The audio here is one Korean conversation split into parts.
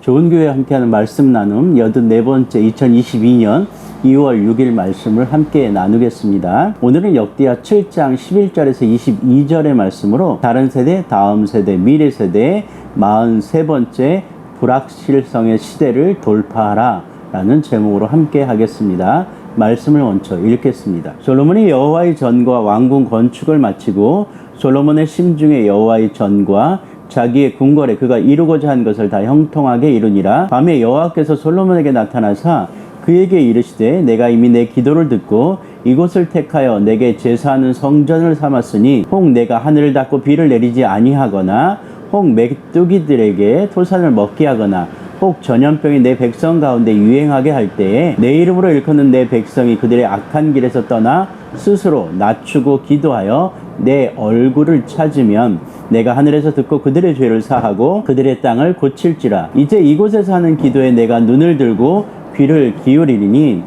좋은 교회 함께하는 말씀 나눔 84번째 2022년 2월 6일 말씀을 함께 나누겠습니다. 오늘은 역대하 7장 11절에서 22절의 말씀으로 다른 세대, 다음 세대, 미래 세대 43번째 불확실성의 시대를 돌파하라 라는 제목으로 함께 하겠습니다. 말씀을 먼저 읽겠습니다. 솔로몬이 여호와의 전과 왕궁 건축을 마치고 솔로몬의 심중에 여호와의 전과 자기의 궁궐에 그가 이루고자 한 것을 다 형통하게 이루니라. 밤에 여호와께서 솔로몬에게 나타나사 그에게 이르시되 내가 이미 내 기도를 듣고 이곳을 택하여 내게 제사하는 성전을 삼았으니 혹 내가 하늘을 닫고 비를 내리지 아니하거나 혹 메뚜기들에게 토산을 먹게 하거나 혹 전염병이 내 백성 가운데 유행하게 할 때에 내 이름으로 일컫는 내 백성이 그들의 악한 길에서 떠나 스스로 낮추고 기도하여 내 얼굴을 찾으면 내가 하늘에서 듣고 그들의 죄를 사하고 그들의 땅을 고칠지라. 이제 이곳에서 하는 기도에 내가 눈을 들고 귀를 기울이리니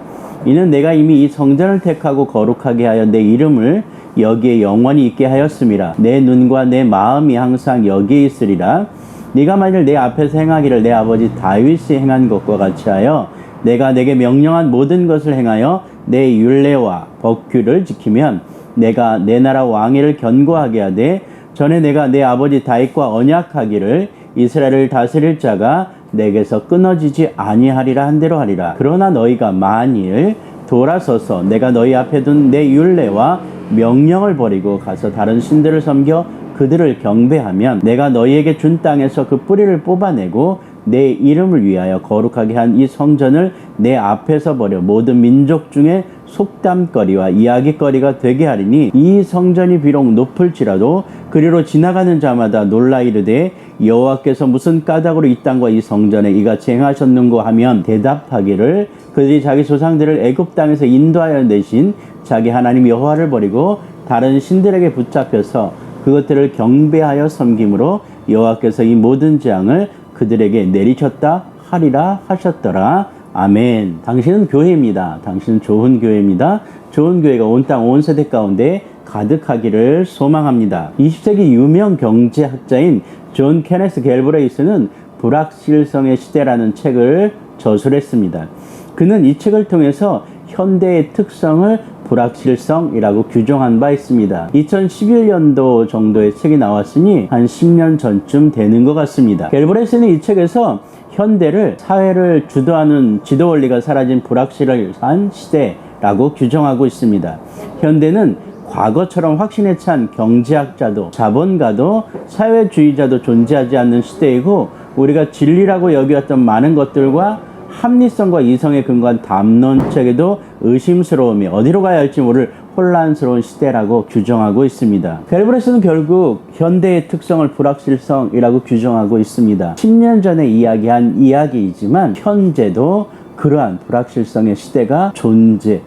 이는 내가 이미 이 성전을 택하고 거룩하게 하여 내 이름을 여기에 영원히 있게 하였음이라. 내 눈과 내 마음이 항상 여기에 있으리라. 네가 만일 내 앞에서 행하기를 내 아버지 다윗이 행한 것과 같이 하여 내가 내게 명령한 모든 것을 행하여 내 율례와 법규를 지키면 내가 내 나라 왕위를 견고하게 하되 전에 내가 내 아버지 다윗과 언약하기를 이스라엘을 다스릴 자가 내게서 끊어지지 아니하리라 한 대로 하리라. 그러나 너희가 만일 돌아서서 내가 너희 앞에 둔 내 율례와 명령을 버리고 가서 다른 신들을 섬겨 그들을 경배하면 내가 너희에게 준 땅에서 그 뿌리를 뽑아내고 내 이름을 위하여 거룩하게 한 이 성전을 내 앞에서 버려 모든 민족 중에 속담거리와 이야기거리가 되게 하리니 이 성전이 비록 높을지라도 그리로 지나가는 자마다 놀라 이르되 여호와께서 무슨 까닭으로 이 땅과 이 성전에 이같이 행하셨는고 하면 대답하기를 그들이 자기 조상들을 애굽 땅에서 인도하여 내신 자기 하나님 여호와를 버리고 다른 신들에게 붙잡혀서 그것들을 경배하여 섬김으로 여호와께서 이 모든 재앙을 그들에게 내리셨다 하리라 하셨더라. 아멘. 당신은 교회입니다. 당신은 좋은 교회입니다. 좋은 교회가 온 땅 온 세대 가운데 가득하기를 소망합니다. 20세기 유명 경제학자인 존 케네스 갤브레이스는 불확실성의 시대라는 책을 저술했습니다. 그는 이 책을 통해서 현대의 특성을 불확실성이라고 규정한 바 있습니다. 2011년도 정도의 책이 나왔으니 한 10년 전쯤 되는 것 같습니다. 갤브레이스는 이 책에서 현대를 사회를 주도하는 지도 원리가 사라진 불확실한 시대라고 규정하고 있습니다. 현대는 과거처럼 확신에 찬 경제학자도 자본가도 사회주의자도 존재하지 않는 시대이고 우리가 진리라고 여겨왔던 많은 것들과 합리성과 이성에 근거한 담론책에도 의심스러움이 어디로 가야 할지 모를 혼란스러운 시대라고 규정하고 있습니다. 갤브레이스는 결국 현대의 특성을 불확실성이라고 규정하고 있습니다. 10년 전에 이야기한 이야기이지만 현재도 그러한 불확실성의 시대가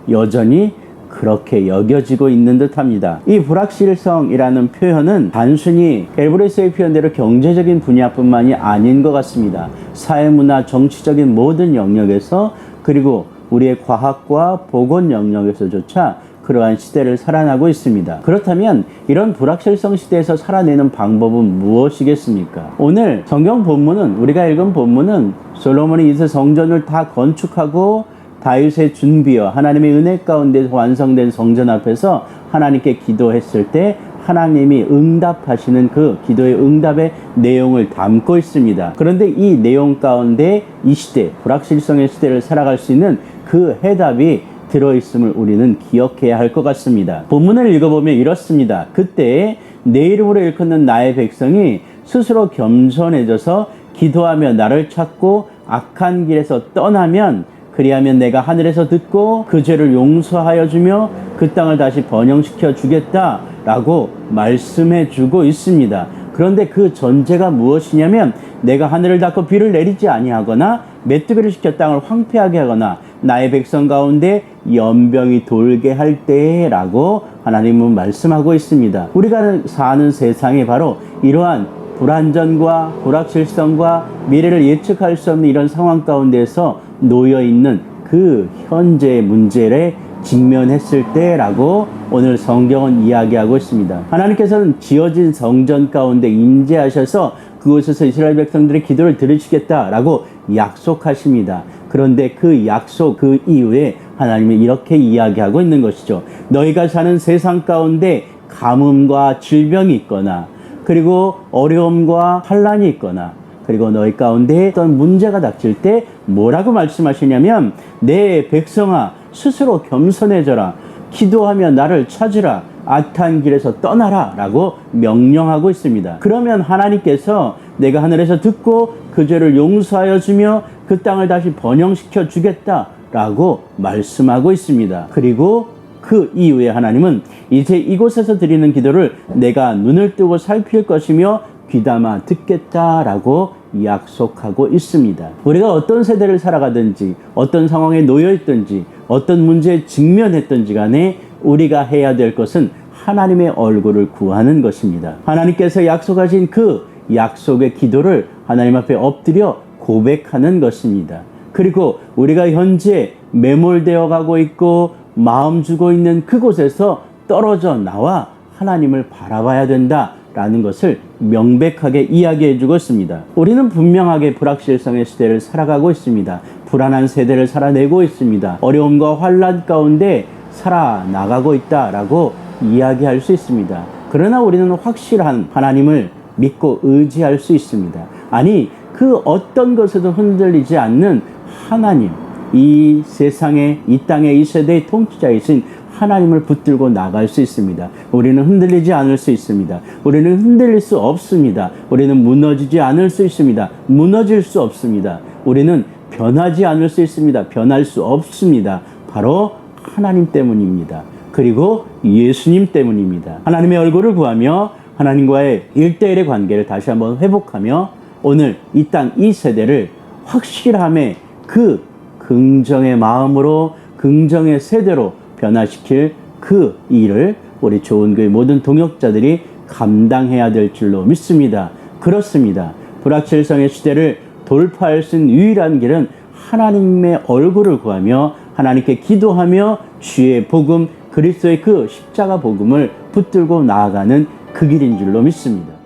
여전히 그렇게 여겨지고 있는 듯합니다. 이 불확실성이라는 표현은 단순히 갤브레이스의 표현대로 경제적인 분야뿐만이 아닌 것 같습니다. 사회문화, 정치적인 모든 영역에서 그리고 우리의 과학과 보건 영역에서조차 그러한 시대를 살아나고 있습니다. 그렇다면 이런 불확실성 시대에서 살아내는 방법은 무엇이겠습니까? 오늘 성경 본문은 우리가 읽은 본문은 솔로몬이 이제 성전을 다 건축하고 다윗의 준비와 하나님의 은혜 가운데 완성된 성전 앞에서 하나님께 기도했을 때 하나님이 응답하시는 그 기도의 응답의 내용을 담고 있습니다. 그런데 이 내용 가운데 이 시대, 불확실성의 시대를 살아갈 수 있는 그 해답이 들어있음을 우리는 기억해야 할 것 같습니다. 본문을 읽어보면 이렇습니다. 그때 내 이름으로 일컫는 나의 백성이 스스로 겸손해져서 기도하며 나를 찾고 악한 길에서 떠나면 그리하면 내가 하늘에서 듣고 그 죄를 용서하여 주며 그 땅을 다시 번영시켜 주겠다라고 말씀해 주고 있습니다. 그런데 그 전제가 무엇이냐면 내가 하늘을 닫고 비를 내리지 아니하거나 메뚜기를 시켜 땅을 황폐하게 하거나 나의 백성 가운데 연병이 돌게 할 때라고 하나님은 말씀하고 있습니다. 우리가 사는 세상에 바로 이러한 불안전과 불확실성과 미래를 예측할 수 없는 이런 상황 가운데서 놓여있는 그 현재의 문제를 직면했을 때라고 오늘 성경은 이야기하고 있습니다. 하나님께서는 지어진 성전 가운데 임재하셔서 그곳에서 이스라엘 백성들의 기도를 들으시겠다라고 약속하십니다. 그런데 그 약속 그 이후에 하나님이 이렇게 이야기하고 있는 것이죠. 너희가 사는 세상 가운데 가뭄과 질병이 있거나 그리고 어려움과 환란이 있거나 그리고 너희 가운데 어떤 문제가 닥칠 때 뭐라고 말씀하시냐면 내 백성아 스스로 겸손해져라. 기도하며 나를 찾으라. 악한 길에서 떠나라 라고 명령하고 있습니다. 그러면 하나님께서 내가 하늘에서 듣고 그 죄를 용서하여 주며 그 땅을 다시 번영시켜 주겠다 라고 말씀하고 있습니다. 그리고 그 이후에 하나님은 이제 이곳에서 드리는 기도를 내가 눈을 뜨고 살필 것이며 귀담아 듣겠다라고 약속하고 있습니다. 우리가 어떤 세대를 살아가든지 어떤 상황에 놓여 있든지 어떤 문제에 직면했든지 간에 우리가 해야 될 것은 하나님의 얼굴을 구하는 것입니다. 하나님께서 약속하신 그 약속의 기도를 하나님 앞에 엎드려 고백하는 것입니다. 그리고 우리가 현재 매몰되어 가고 있고 마음 주고 있는 그곳에서 떨어져 나와 하나님을 바라봐야 된다라는 것을 명백하게 이야기해 주고 있습니다. 우리는 분명하게 불확실성의 시대를 살아가고 있습니다. 불안한 세대를 살아내고 있습니다. 어려움과 환란 가운데 살아나가고 있다라고 이야기할 수 있습니다. 그러나 우리는 확실한 하나님을 믿고 의지할 수 있습니다. 아니, 그 어떤 것에도 흔들리지 않는 하나님, 이 세상의, 이 땅의, 이 세대의 통치자이신 하나님을 붙들고 나갈 수 있습니다. 우리는 흔들리지 않을 수 있습니다. 우리는 흔들릴 수 없습니다. 우리는 무너지지 않을 수 있습니다. 무너질 수 없습니다. 우리는 변하지 않을 수 있습니다. 변할 수 없습니다. 바로 하나님 때문입니다. 그리고 예수님 때문입니다. 하나님의 얼굴을 구하며 하나님과의 1:1의 관계를 다시 한번 회복하며 오늘 이 땅, 이 세대를 확실함의 그 긍정의 마음으로 긍정의 세대로 변화시킬 그 일을 우리 좋은교회 모든 동역자들이 감당해야 될 줄로 믿습니다. 그렇습니다. 불확실성의 시대를 돌파할 수 있는 유일한 길은 하나님의 얼굴을 구하며 하나님께 기도하며 주의 복음, 그리스도의 그 십자가 복음을 붙들고 나아가는 그 길인 줄로 믿습니다.